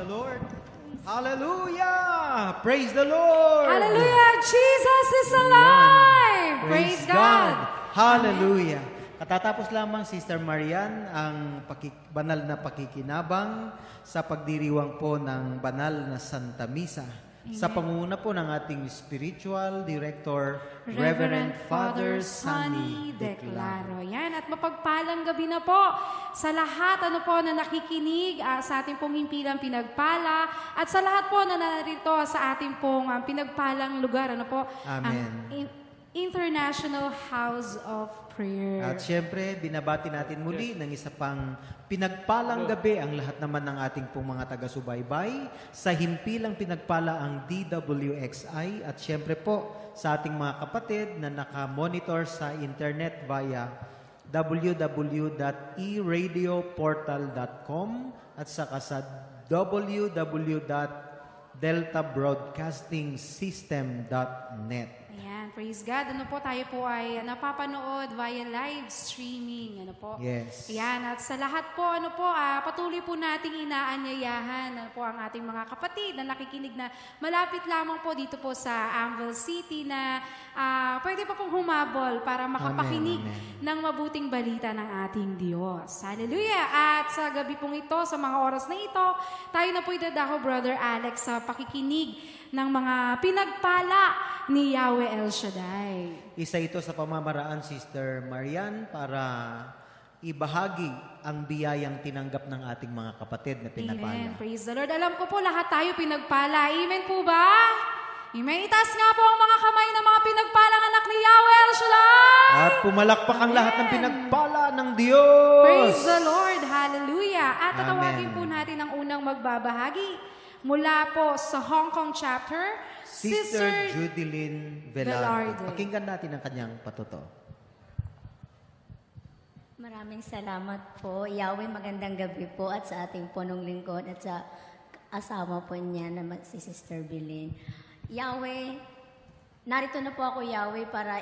the Lord. Hallelujah! Praise the Lord! Hallelujah! Jesus is alive! Praise God! Hallelujah! Katatapos lamang, Sister Marian, ang banal na pakikinabang sa pagdiriwang po ng banal na Santa Misa. Sa pangunguna po ng ating spiritual director, Reverend Father Sunny Declaro. Yan, at mapagpalang gabi na po sa lahat na nakikinig sa ating pong himpilang pinagpala at sa lahat po na narito sa ating pong pinagpalang lugar. Amen. Ang International House of Prayer. At syempre, binabati natin muli ng isa pang pinagpalang gabi ang lahat naman ng ating pong mga taga-subaybay. Sa himpilang pinagpala ang DWXI at syempre po sa ating mga kapatid na naka-monitor sa internet via www.eradioportal.com at saka sa www.deltabroadcastingsystem.net. Ayan, praise God. Tayo po ay napapanood via live streaming. Yes. Ayan, at sa lahat po, patuloy po nating inaanyayahan ang ating mga kapatid na nakikinig na malapit lamang po dito po sa Anvil City na pwede pa pong humabol para makapakinig ng mabuting balita ng ating Diyos. Hallelujah! At sa gabi pong ito, sa mga oras na ito, tayo na po idadaho, Brother Alex, sa pakikinig ng mga pinagpala ni Yahweh El Shaddai. Isa ito sa pamamaraan, Sister Marian, para ibahagi ang biyayang tinanggap ng ating mga kapatid na pinapala. Amen. Praise the Lord. Alam ko po, lahat tayo pinagpala. Amen po ba? Amen. Itaas nga po ang mga kamay ng mga pinagpalang anak ni Yahweh El Shaddai. At pumalakpak ang lahat ng pinagpala ng Diyos. Praise the Lord. Hallelujah. At tatawagin Amen. po natin ang unang magbabahagi mula po sa Hong Kong chapter, Sister Judilyn Velarde. Velarde. Pakinggan natin ang kanyang patuto. Maraming salamat po. Yahweh, magandang gabi po at sa ating punong lingkod at sa asawa po niya na si Sister Bilin. Yahweh, narito na po ako, Yahweh, para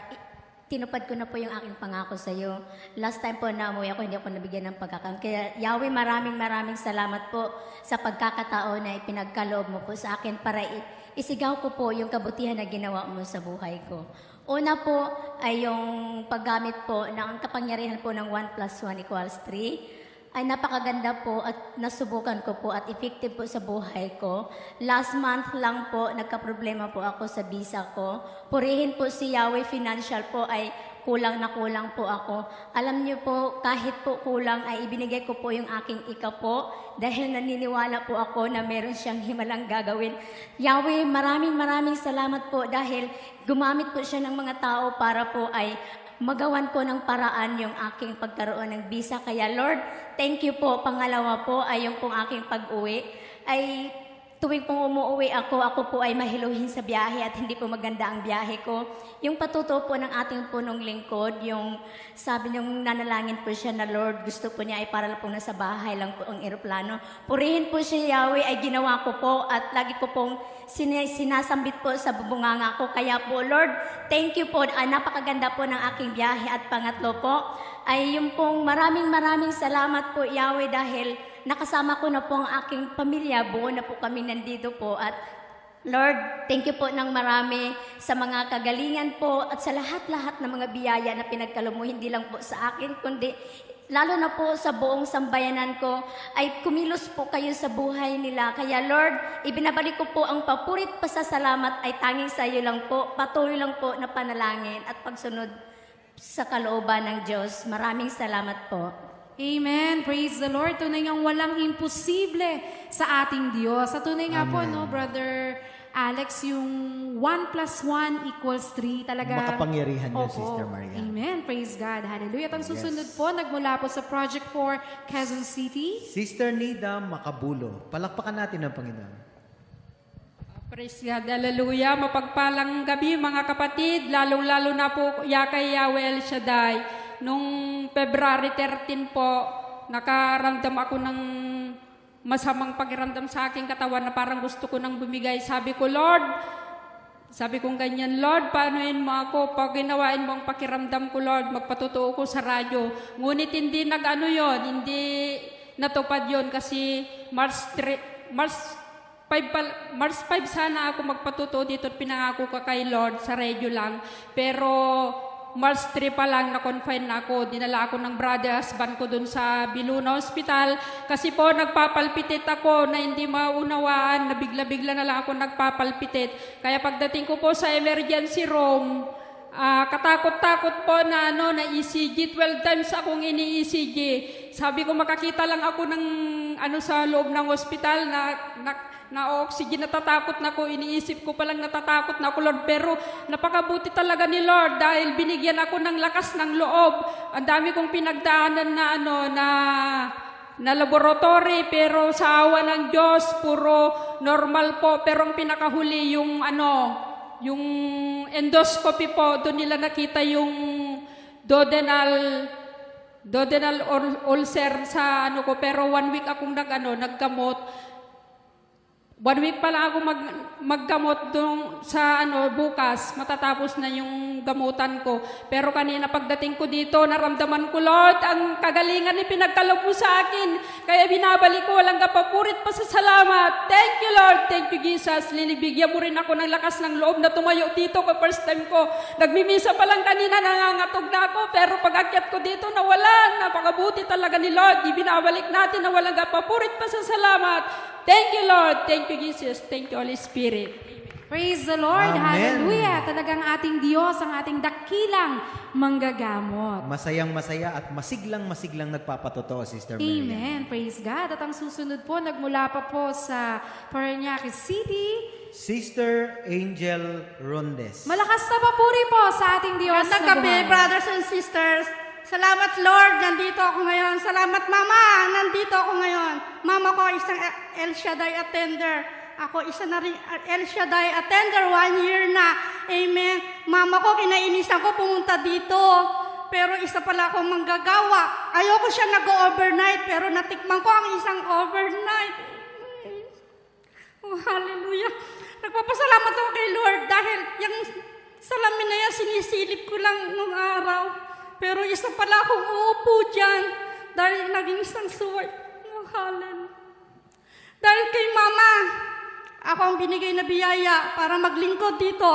tinupad ko na po yung aking pangako sa iyo. Last time po na umuwi ako, hindi ako nabigyan ng pagkakataon. Kaya Yahweh, maraming salamat po sa pagkakataon na ipinagkaloob mo po sa akin para isigaw ko po yung kabutihan na ginawa mo sa buhay ko. Una po ay yung paggamit po ng kapangyarihan po ng 1 + 1 = 3. Ay napakaganda po at nasubukan ko po at effective po sa buhay ko. Last month lang po, nagka-problema po ako sa visa ko. Purihin po si Yahweh, financial po ay kulang na kulang po ako. Alam niyo po, kahit po kulang ay ibinigay ko po yung aking ika po dahil naniniwala po ako na meron siyang himalang gagawin. Yahweh, maraming salamat po dahil gumamit po siya ng mga tao para po ay magawan ko ng paraan yung aking pagkaroon ng visa. Kaya Lord, thank you po. Pangalawa po ay yung pong aking pag-uwi. Ay tuwing pong umuwi ako po ay mahiluhin sa biyahe at hindi po maganda ang biyahe ko. Yung patuto po ng ating punong lingkod, yung sabi niyong nanalangin po siya na Lord, gusto po niya ay para lang po nasa bahay lang po ang eroplano. Purihin po siya, Yahweh, ay ginawa ko po at lagi ko pong sinasambit po sa bubunganga ko. Kaya po, Lord, thank you po. Napakaganda po ng aking biyahe. At pangatlo po, ay yung pong maraming salamat po, Yahweh, dahil nakasama ko na po ang aking pamilya. Buo na po kami nandito po. At Lord, thank you po ng marami sa mga kagalingan po at sa lahat-lahat ng mga biyaya na pinagkaloob mo, hindi lang po sa akin, kundi lalo na po sa buong sambayanan ko, ay kumilos po kayo sa buhay nila. Kaya Lord, ibinabalik ko po ang papurit pasasalamat ay tanging sa iyo lang po. Patuloy lang po na panalangin at pagsunod sa kalooban ng Diyos. Maraming salamat po. Amen. Praise the Lord. Tunay ngang walang imposible sa ating Diyos. Sa tunay nga po, Brother Alex, yung 1 + 1 = 3 talaga. Makapangyarihan yun, Opo. Sister Maria. Amen. Praise God. Hallelujah. At ang susunod po, nagmula po sa Project 4, Quezon City. Sister Nida Makabulo. Palakpakan natin ang Panginoon. Praise God, hallelujah. Mapagpalang gabi mga kapatid, lalong-lalo na po kay Yahweh El Shaddai. Nung February 13 po, nakaramdam ako ng masamang pakiramdam sa aking katawan na parang gusto ko nang bumigay. Sabi ko, Lord, sabi kong ganyan, Lord, paanoin mo ako? Pag ginawain mo ang pakiramdam ko, Lord, magpatotoo ko sa radyo. Ngunit hindi hindi natupad yon kasi March 5 sana ako magpatuto dito at pinangako ka kay Lord sa radio lang. Pero March 3 pa lang na-confine na ako. Dinala ako ng brother husband ko dun sa Biluna Hospital. Kasi po nagpapalpitit ako na hindi maunawaan. Na bigla-bigla na lang ako nagpapalpitit. Kaya pagdating ko po sa emergency room, katakot-takot po na na ECG. 12 times akong ini-ECG. Sabi ko makakita lang ako ng sa loob ng hospital na oxygen, natatakot na ako, iniisip ko palang natatakot na ako, Lord. Pero napakabuti talaga ni Lord dahil binigyan ako ng lakas ng loob. Ang dami kong pinagdaanan na laboratory, pero sa awa ng Diyos, puro normal po. Pero ang pinakahuli, yung endoscopy po, doon nila nakita yung duodenal ulcer sa ko. Pero 1 week akong naggamot. 1 week pa lang ako maggamot doon sa bukas, matatapos na yung gamutan ko. Pero kanina pagdating ko dito, naramdaman ko, Lord, ang kagalingan ni pinagkaloob mo sa akin. Kaya binabalik ko, walang kapapurit pa sa salamat. Thank you, Lord. Thank you, Jesus. Linibigyan mo rin ako ng lakas ng loob na tumayo dito ko. First time ko. Nagmimisa pa lang kanina, nangangatog na ako. Pero pag akyat ko dito, nawala. Napakabuti talaga ni Lord. Ibinabalik natin na walang kapapurit pa sa salamat. Thank you, Lord. Thank you, Jesus. Thank you, Holy Spirit. Praise the Lord. Amen. Hallelujah. Talagang ating Diyos, ang ating dakilang manggagamot. Masayang-masaya at masiglang-masiglang nagpapatotoo, Sister Marian. Amen. Praise God. At ang susunod po, nagmula pa po sa Parañaque City, Sister Angel Rondes. malakas na papuri po sa ating Diyos Magandang na gabi, buhay. brothers and sisters. Salamat, Lord, nandito ako ngayon. Salamat, Mama, nandito ako ngayon. Mama ko isang El Shaddai attender. Ako isa na rin El Shaddai attender, 1 year na. Amen. Mama ko, kinainisan ko pumunta dito. Pero isa pala akong manggagawa. Ayoko siya nag-overnight, pero natikman ko ang isang overnight. Oh, hallelujah. Nagpapasalamat ako kay Lord dahil yung salamin na yan, sinisilip ko lang nung araw. Pero isa pala akong uupo dyan dahil naging isang suway. Oh, hallelujah. Dahil kay Mama, ako ang binigay na biyaya para maglingkod dito.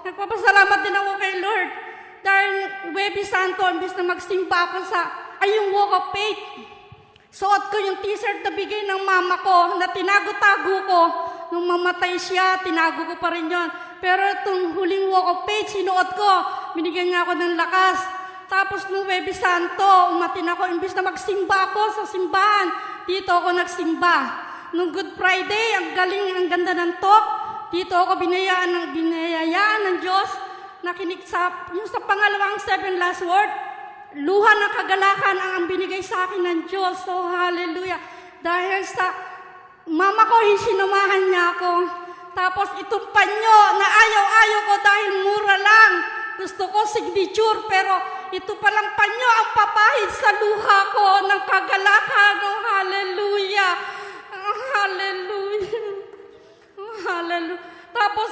Nagpapasalamat din ako kay Lord. Dahil Huwebes Santo, imbis na magsimba ako yung walk of faith. Suot ko yung t-shirt na bigay ng mama ko na tinago-tago ko. Nung mamatay siya, tinago ko pa rin yun. Pero itong huling walk of faith, sinuot ko. Binigyan niya ako ng lakas. Tapos nung Huwebes Santo, umatin ako. Imbis na magsimba ako sa simbahan, dito ako nagsimba. Nung Good Friday, ang galing, ang ganda ng talk. Dito ako binayaan ng Diyos. Nakinig yung sa pangalawang 7 last word, luha ng kagalakan ang binigay sa akin ng Diyos. So, hallelujah. Dahil sa mama ko, sinamahan niya ako. Tapos itong panyo na ayaw-ayaw ko dahil mura lang. Gusto ko signature, pero ito palang panyo ang papahid sa luha ko ng kagalakan. Oh, hallelujah. Oh, hallelujah. Oh, hallelujah. Tapos,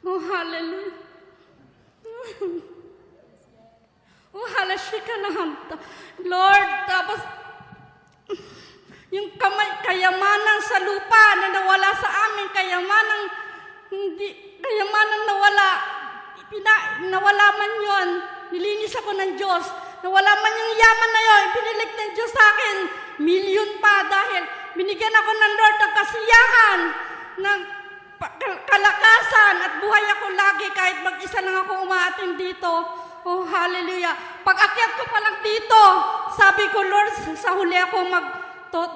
oh, hallelujah. Oh, hallelujah. Lord, tapos, yung kayamanan sa lupa na nawala sa amin, kayamanan nawala man yon, nilinis ako ng Diyos. Nawala man yung yaman na yon, pinilik ng Diyos sa akin, milyon pa dahil binigyan ako ng Lord ng kasiyahan, ng kalakasan at buhay ako lagi kahit mag-isa lang ako umaatin dito. Oh, hallelujah. Pag-akyat ko pa lang dito, sabi ko, Lord, sa huli ako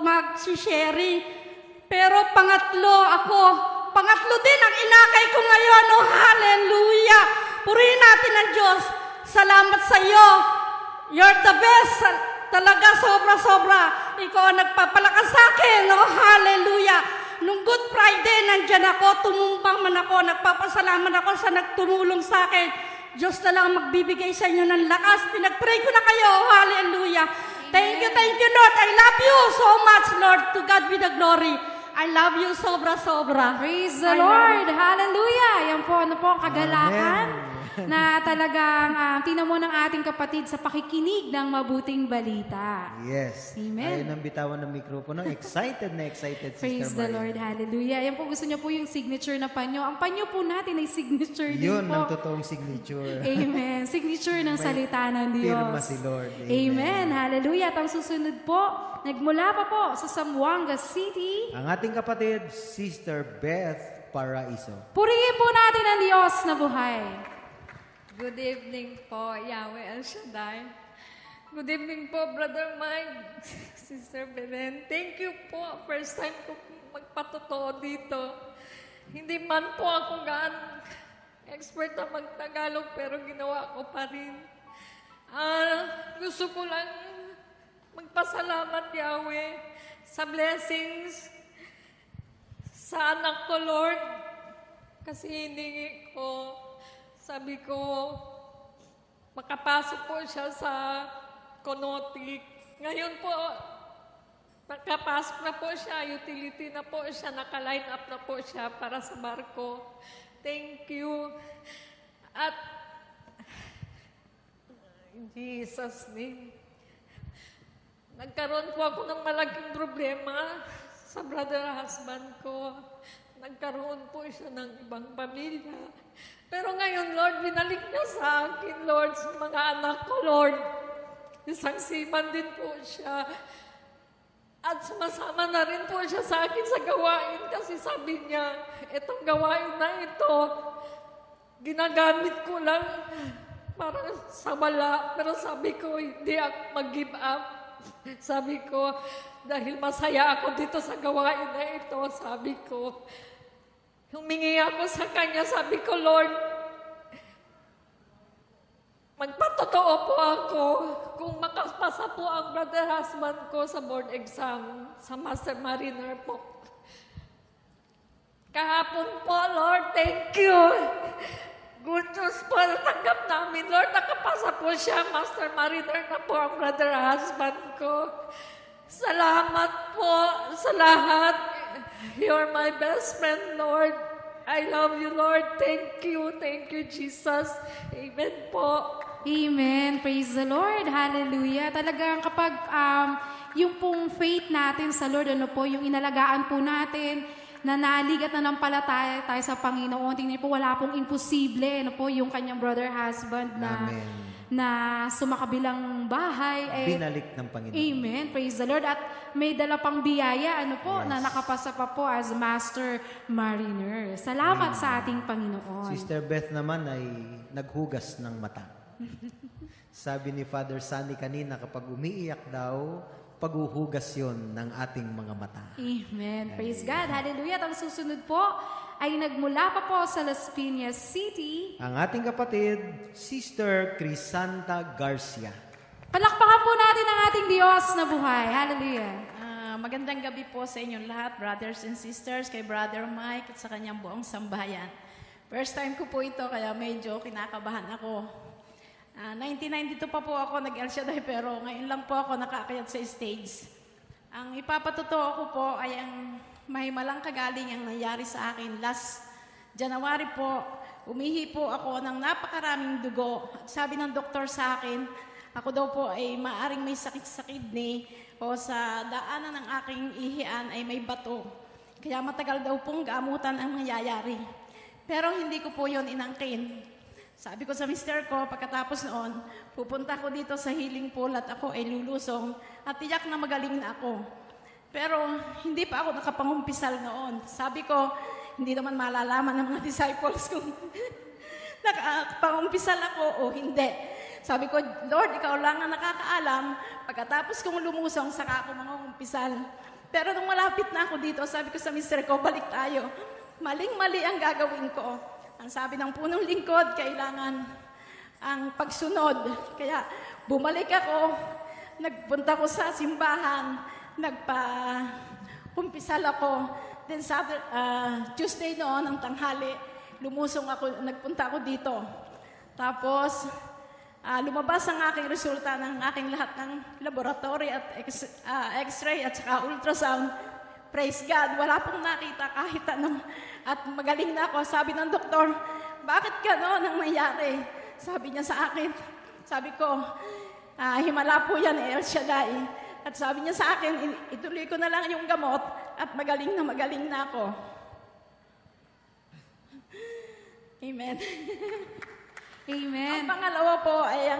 mag-sharing. Pero pangatlo din ang inakay ko ngayon. Oh, hallelujah. Purihin natin ang Diyos. Salamat sa iyo. You're the best. Talaga, sobra-sobra. Ikaw ang nagpapalakas sa akin. Oh, hallelujah. Nung Good Friday, nandyan ako, tumumpang man ako, nagpapasalamat ako sa nagtumulong sa akin. Diyos na lang magbibigay sa inyo ng lakas. Pinag-pray ko na kayo. Hallelujah. Thank you, Lord. I love you so much, Lord. To God be the glory. I love you sobra-sobra. Praise the Lord. Hallelujah. Yan po, ang kagalakan. Amen. na talagang tinan mo ng ating kapatid sa pakikinig ng mabuting balita. Yes. Amen. Ayaw ng bitawan ng mikropono. Excited na excited, Praise Sister the Maria. Lord. Hallelujah. Yan po, gusto niyo po yung signature na panyo. Ang panyo po natin ay signature din Yun po. ang totoong signature. Amen. Signature ng May salita ng Diyos. Pirma si Lord. Amen. Hallelujah. At ang susunod po, nagmula pa po sa Zamboanga City. Ang ating kapatid, Sister Beth Paraiso. Purihin po natin ang Diyos na buhay. Good evening po, Yahweh El Shaddai. Good evening po, Brother Mike, Sister Belen. Thank you po. First time ko magpatotoo dito. Hindi man po ako expert na magtagalog, pero ginawa ko pa rin. Gusto ko lang magpasalamat, Yahweh, sa blessings sa anak ko, Lord. Kasi hiningi ko, sabi ko, makapasok po siya sa Konotik. Ngayon po, nakapasok na po siya, utility na po siya, naka-line up na po siya para sa barko. Thank you. At, in Jesus' name, nagkaroon po ako ng malaking problema sa brother husband ko. Nagkaroon po siya ng ibang pamilya. Pero ngayon, Lord, binalik niya sa akin, Lord, sa mga anak ko, Lord. Isang seaman din po siya. At sumasama na rin po siya sa akin sa gawain kasi sabi niya, itong gawain na ito, ginagamit ko lang para sa wala. Pero sabi ko, hindi ako mag-give up. Sabi ko, dahil masaya ako dito sa gawain na ito, sabi ko, humingi ako sa Kanya, sabi ko, Lord, magpatotoo po ako kung makapasa po ang brother husband ko sa board exam, sa Master Mariner po. Kahapon po, Lord, thank you. Good news po, natanggap namin, Lord, nakapasa po siya, Master Mariner na po ang brother husband ko. Salamat po sa lahat. You're my best friend, Lord. I love you, Lord. Thank you, Jesus. Amen po. Amen. Praise the Lord. Hallelujah. Talagang kapag yung pong faith natin sa Lord, ano po, yung inalagaan po natin, nanalig at nanampalataya tayo sa Panginoon. Tingnan po, wala pong imposible. Ano po, yung kanyang brother husband na Amen. na sumakabilang bahay. Binalik ng Panginoon. Amen. Praise the Lord. At may dala pang biyaya, ano po, na nakapasa pa po as Master Mariner. Salamat sa ating Panginoon. Sister Beth naman ay naghugas ng mata. Sabi ni Father Sunny kanina, kapag umiiyak daw, paghuhugas yon ng ating mga mata. Amen. Praise God. Hallelujah. At ang susunod po ay nagmula pa po sa Las Piñas City. Ang ating kapatid, Sister Crisanta Garcia. Palakpakan po natin ang ating Diyos na buhay. Hallelujah. Magandang gabi po sa inyong lahat, brothers and sisters, kay Brother Mike at sa kanyang buong sambahayan. First time ko po ito, kaya medyo kinakabahan ako. 1992 pa po ako nag-El Shaddai, pero ngayon lang po ako nakaakyat sa stage. Ang ipapatotoo ko po ay ang mahimalang kagaling ang nangyari sa akin. Last January po, umihi po ako ng napakaraming dugo. At sabi ng doktor sa akin, ako daw po ay maaring may sakit sa kidney o sa daanan ng aking ihian ay may bato. Kaya matagal daw pong gamutan ang nangyayari. Pero hindi ko po yon inangkin. Sabi ko sa mister ko, pagkatapos noon, pupunta ko dito sa healing pool at ako ay lulusong at tiyak na magaling na ako. Pero hindi pa ako nakapangumpisal noon. Sabi ko, hindi naman malalaman ng mga disciples kung nakapangumpisal ako o hindi. Sabi ko, Lord, ikaw lang ang nakakaalam. Pagkatapos kong lumusong, saka ako mangungumpisal. Pero nung malapit na ako dito, sabi ko sa mister ko, balik tayo. Maling-mali ang gagawin ko. Ang sabi ng punong lingkod, kailangan ang pagsunod. Kaya bumalik ako, nagpunta ko sa simbahan, nagpa-kumpisal ako. Then Tuesday noon, ang tanghali, lumusong ako, nagpunta ako dito. Tapos, lumabas ang aking resulta ng aking lahat ng laboratory at x-ray at saka ultrasound. Praise God, wala pong nakita kahit anong, at magaling na ako. Sabi ng doktor, bakit gano'n ang nangyari? Sabi niya sa akin, sabi ko, himala po yan El Shaddai. At sabi niya sa akin, ituloy ko na lang yung gamot at magaling na ako. Amen. Amen. Ang pangalawa po ay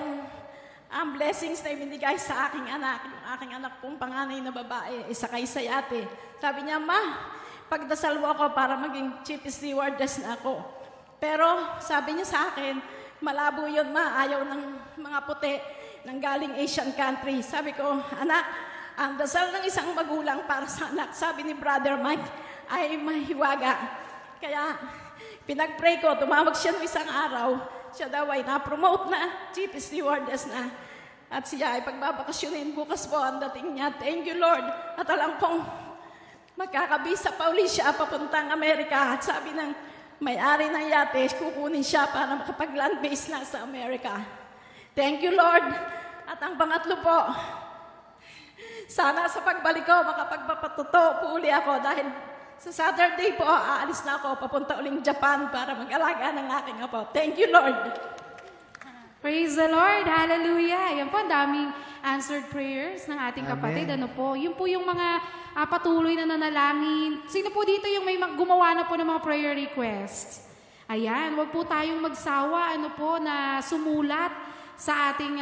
ang blessings na ibinigay sa aking anak. Yung aking anak pong panganay na babae, sakay sa yate. Sabi niya, Ma, pagdasal mo ako para maging chief stewardess na ako. Pero sabi niya sa akin, malabo yun, Ma, ayaw ng mga puti ng galing Asian country. Sabi ko, anak, ang dasal ng isang magulang para sa anak, sabi ni Brother Mike, ay mahiwaga. Kaya pinag-pray ko, tumawag siya ng isang araw, siya daw ay na-promote na, chief stewardess na. At siya ay pagbabakasyonin, bukas po ang dating niya. Thank you, Lord. At alam kong magkakabisa pa uli siya papuntang Amerika. At sabi ng may-ari ng yate, kukunin siya para makapag-land base na sa Amerika. Thank you, Lord. At ang pangatlo po, sana sa pagbalik ko, makapagpapatuto po uli ako dahil sa Saturday po, aalis na ako, papunta uling Japan para mag-alaga ng aking apo. Thank you, Lord. Praise the Lord. Hallelujah. Yan po, ang daming answered prayers ng ating Amen. kapatid. Ano po? Yun po yung mga patuloy na nanalangin. Sino po dito yung may gumawa na po ng mga prayer requests? Ayan, wag po tayong magsawa, ano po, na sumulat sa ating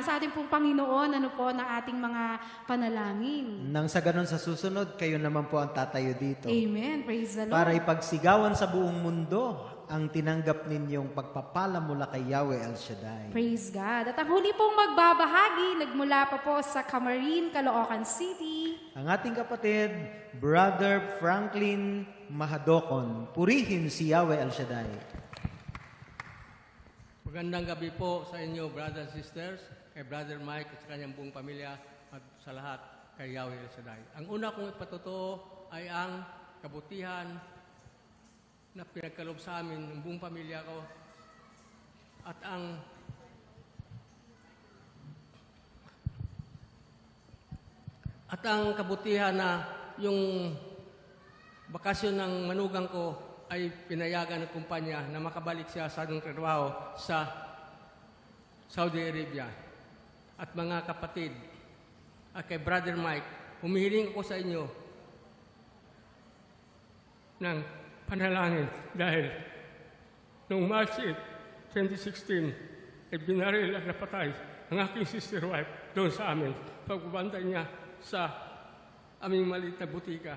sa ating pong Panginoon, ano po, ng ating mga panalangin. Nang sa ganon sa susunod, kayo naman po ang tatayo dito. Amen. Praise the Lord. Para ipagsigawan sa buong mundo ang tinanggap ninyong pagpapala mula kay Yahweh El Shaddai. Praise God. At ang huli pong magbabahagi, nagmula pa po sa Camarin, Caloocan City. Ang ating kapatid, Brother Franklin Mahadokon. Purihin si Yahweh El Shaddai. Magandang gabi po sa inyo, brothers and sisters, kay Brother Mike at sa kanyang buong pamilya at sa lahat kay Yahweh El Shaddai. Ang una kong ipatutuo ay ang kabutihan na pinagkaloob sa amin ng buong pamilya ko at ang kabutihan na yung bakasyon ng manugang ko ay pinayagan ng kumpanya na makabalik siya sa anong trabaho sa Saudi Arabia. At mga kapatid, at kay Brother Mike, humihiling ako sa inyo ng panalangin dahil noong March 8, 2016, ay binaril at napatay ang aking sister wife doon sa amin. Pagbabantay niya sa aming maliit na butika.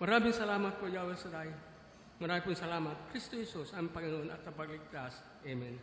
Maraming salamat po, Yahweh Shaddai. Maraming salamat. Kristo Jesus ang Panginoon at ang Pagligtas. Amen.